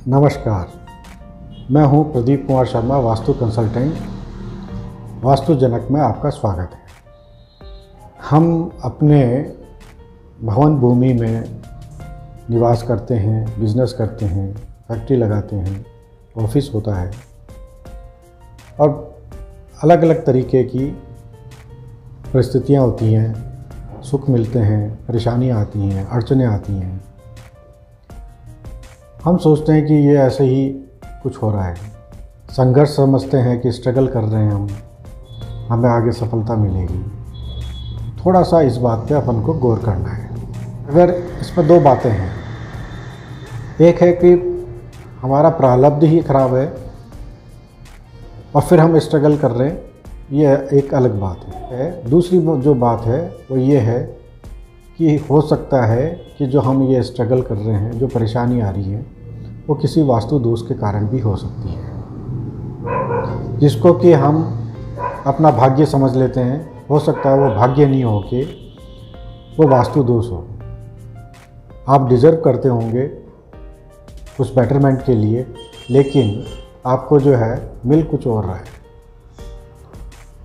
नमस्कार, मैं हूं प्रदीप कुमार शर्मा, वास्तु कंसल्टेंट। वास्तु जनक में आपका स्वागत है। हम अपने भवन भूमि में निवास करते हैं, बिजनेस करते हैं, फैक्ट्री लगाते हैं, ऑफिस होता है और अलग अलग तरीके की परिस्थितियां होती हैं। सुख मिलते हैं, परेशानियां आती हैं, अड़चनें आती हैं। हम सोचते हैं कि ये ऐसे ही कुछ हो रहा है, संघर्ष समझते हैं कि स्ट्रगल कर रहे हैं हमें आगे सफलता मिलेगी। थोड़ा सा इस बात पे अपन को गौर करना है। अगर इसमें दो बातें हैं, एक है कि हमारा प्रारब्ध ही खराब है और फिर हम स्ट्रगल कर रहे हैं, ये एक अलग बात है। दूसरी जो बात है वो ये है कि हो सकता है कि जो हम ये स्ट्रगल कर रहे हैं, जो परेशानी आ रही है, वो किसी वास्तु दोष के कारण भी हो सकती है, जिसको कि हम अपना भाग्य समझ लेते हैं। हो सकता है वो भाग्य नहीं हो के वो वास्तु दोष हो। आप डिज़र्व करते होंगे उस बेटरमेंट के लिए, लेकिन आपको जो है मिल कुछ और रहा है।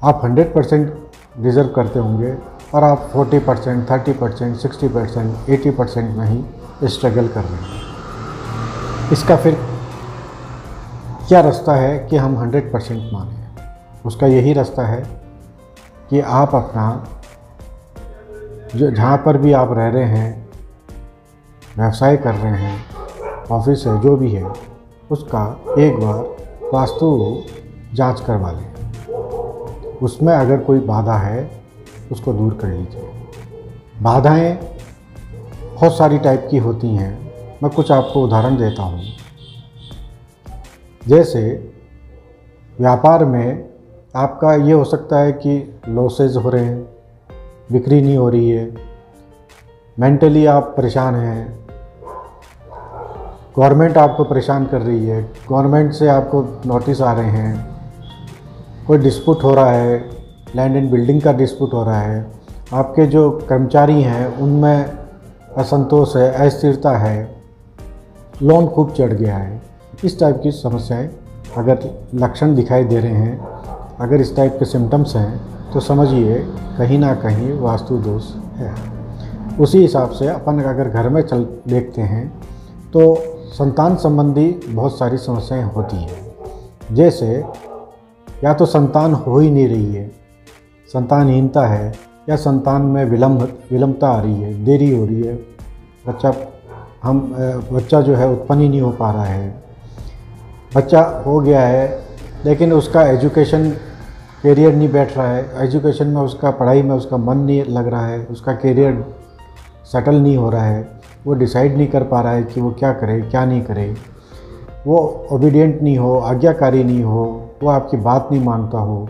आप 100% डिज़र्व करते होंगे और आप 40%, 30%, 60%, 80% में ही स्ट्रगल कर रहे हैं। इसका फिर क्या रास्ता है कि हम 100% माने? उसका यही रास्ता है कि आप अपना जो जहाँ पर भी आप रह रहे हैं, व्यवसाय कर रहे हैं, ऑफिस है, जो भी है, उसका एक बार वास्तु जांच करवा लें। उसमें अगर कोई बाधा है उसको दूर कर लीजिए। बाधाएं बहुत सारी टाइप की होती हैं। मैं कुछ आपको उदाहरण देता हूँ। जैसे व्यापार में आपका ये हो सकता है कि लॉसेज हो रहे हैं, बिक्री नहीं हो रही है, मेंटली आप परेशान हैं, गवर्नमेंट आपको परेशान कर रही है, गवर्नमेंट से आपको नोटिस आ रहे हैं, कोई डिस्प्यूट हो रहा है, लैंड एंड बिल्डिंग का डिस्प्यूट हो रहा है, आपके जो कर्मचारी हैं उनमें असंतोष है, अस्थिरता है, लोन खूब चढ़ गया है। इस टाइप की समस्याएं अगर लक्षण दिखाई दे रहे हैं, अगर इस टाइप के सिम्टम्स हैं, तो समझिए कहीं ना कहीं वास्तु दोष है। उसी हिसाब से अपन अगर घर में चल देखते हैं तो संतान संबंधी बहुत सारी समस्याएं होती हैं। जैसे या तो संतान हो ही नहीं रही है, संतानहीनता है, या संतान में विलंबता आ रही है, देरी हो रही है, बच्चा जो है उत्पन्न ही नहीं हो पा रहा है, बच्चा हो गया है लेकिन उसका एजुकेशन करियर नहीं बैठ रहा है, एजुकेशन में उसका, पढ़ाई में उसका मन नहीं लग रहा है, उसका करियर सेटल नहीं हो रहा है, वो डिसाइड नहीं कर पा रहा है कि वो क्या करे क्या नहीं करे, वो ओबीडियंट नहीं हो, आज्ञाकारी नहीं हो, वो आपकी बात नहीं मानता हो,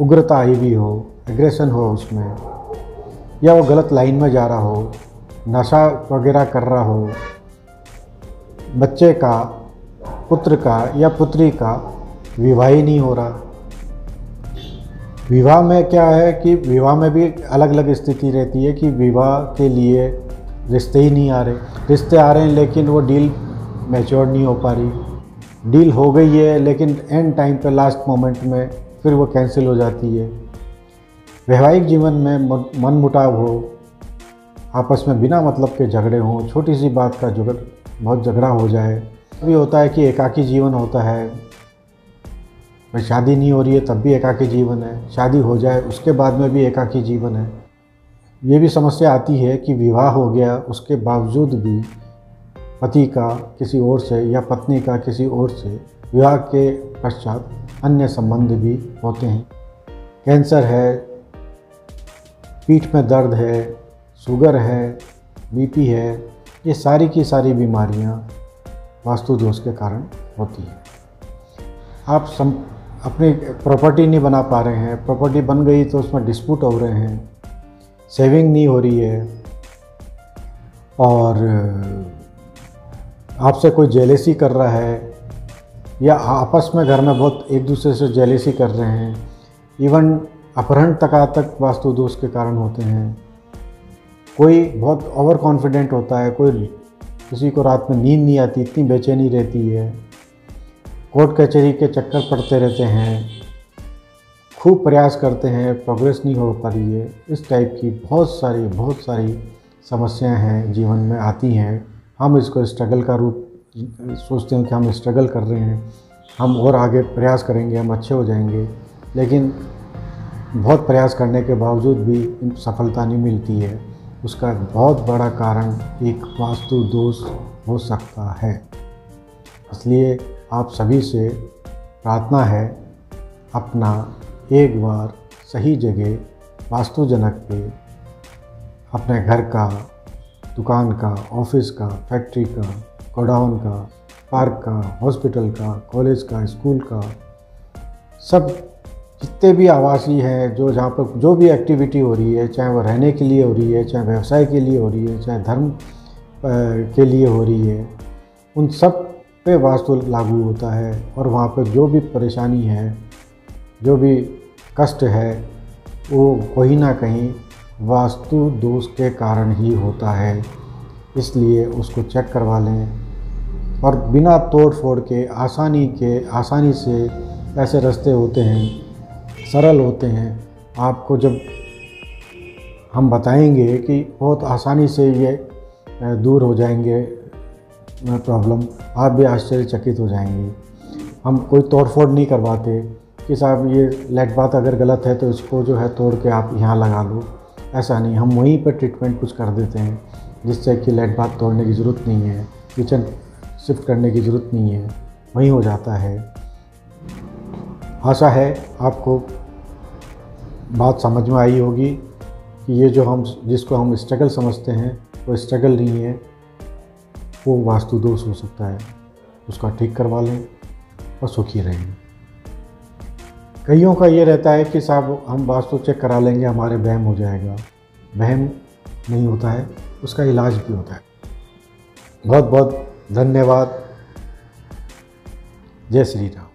उग्रता आई भी हो, एग्रेशन हो उसमें, या वो गलत लाइन में जा रहा हो, नशा वगैरह कर रहा हो, बच्चे का, पुत्र का या पुत्री का विवाह ही नहीं हो रहा। विवाह में क्या है कि विवाह में भी अलग अलग स्थिति रहती है कि विवाह के लिए रिश्ते ही नहीं आ रहे, रिश्ते आ रहे हैं लेकिन वो डील मैच्योर नहीं हो पा रही, डील हो गई है लेकिन एंड टाइम पे लास्ट मोमेंट में फिर वो कैंसिल हो जाती है। वैवाहिक जीवन में मनमुटाव हो, आपस में बिना मतलब के झगड़े हों, छोटी सी बात का बहुत झगड़ा हो जाए। कभी होता है कि एकाकी जीवन होता है, फिर शादी नहीं हो रही है तब भी एकाकी जीवन है, शादी हो जाए उसके बाद में भी एकाकी जीवन है। ये भी समस्या आती है कि विवाह हो गया उसके बावजूद भी पति का किसी और से या पत्नी का किसी और से विवाह के पश्चात अन्य संबंध भी होते हैं। कैंसर है, पीठ में दर्द है, शुगर है, बीपी है, ये सारी की सारी बीमारियां वास्तु दोष के कारण होती है। आप अपनी प्रॉपर्टी नहीं बना पा रहे हैं, प्रॉपर्टी बन गई तो उसमें डिस्प्यूट हो रहे हैं, सेविंग नहीं हो रही है और आपसे कोई जेलेसी कर रहा है, या आपस में घर में बहुत एक दूसरे से जेलेसी कर रहे हैं, इवन अपहरण तक वास्तु दोष के कारण होते हैं। कोई बहुत ओवर कॉन्फिडेंट होता है, कोई किसी को रात में नींद नहीं आती, इतनी बेचैनी रहती है, कोर्ट कचहरी के चक्कर पड़ते रहते हैं, खूब प्रयास करते हैं, प्रोग्रेस नहीं हो पा रही है। इस टाइप की बहुत सारी समस्याएं हैं जीवन में आती हैं। हम इसको स्ट्रगल का रूप सोचते हैं कि हम स्ट्रगल कर रहे हैं, हम और आगे प्रयास करेंगे, हम अच्छे हो जाएंगे, लेकिन बहुत प्रयास करने के बावजूद भी सफलता नहीं मिलती है। उसका बहुत बड़ा कारण एक वास्तु दोष हो सकता है। इसलिए आप सभी से प्रार्थना है, अपना एक बार सही जगह वास्तु जनक पे अपने घर का, दुकान का, ऑफिस का, फैक्ट्री का, गोडाउन का, पार्क का, हॉस्पिटल का, कॉलेज का, स्कूल का, सब जितने भी आवासीय हैं, जो जहाँ पर जो भी एक्टिविटी हो रही है, चाहे वो रहने के लिए हो रही है, चाहे व्यवसाय के लिए हो रही है, चाहे धर्म के लिए हो रही है, उन सब पे वास्तु लागू होता है। और वहाँ पर जो भी परेशानी है, जो भी कष्ट है, वो कहीं ना कहीं वास्तु दोष के कारण ही होता है। इसलिए उसको चेक करवा लें और बिना तोड़ फोड़ के आसानी से ऐसे रास्ते होते हैं, सरल होते हैं। आपको जब हम बताएंगे कि बहुत आसानी से ये दूर हो जाएंगे प्रॉब्लम, आप भी आश्चर्यचकित हो जाएंगे। हम कोई तोड़ फोड़ नहीं करवाते कि साहब ये लाइट बात अगर गलत है तो इसको जो है तोड़ के आप यहाँ लगा लो, ऐसा नहीं। हम वहीं पर ट्रीटमेंट कुछ कर देते हैं जिससे कि लाइट बात तोड़ने की ज़रूरत नहीं है, किचन शिफ्ट करने की ज़रूरत नहीं है, वहीं हो जाता है। आशा है आपको बात समझ में आई होगी कि ये जो जिसको हम स्ट्रगल समझते हैं वो स्ट्रगल नहीं है, वो वास्तु दोष हो सकता है। उसका ठीक करवा लें और सुखी रहें। कईयों का ये रहता है कि साहब हम वास्तु चेक करा लेंगे, हमारे वहम हो जाएगा। वहम नहीं होता है, उसका इलाज भी होता है। बहुत बहुत धन्यवाद। जय श्री राम।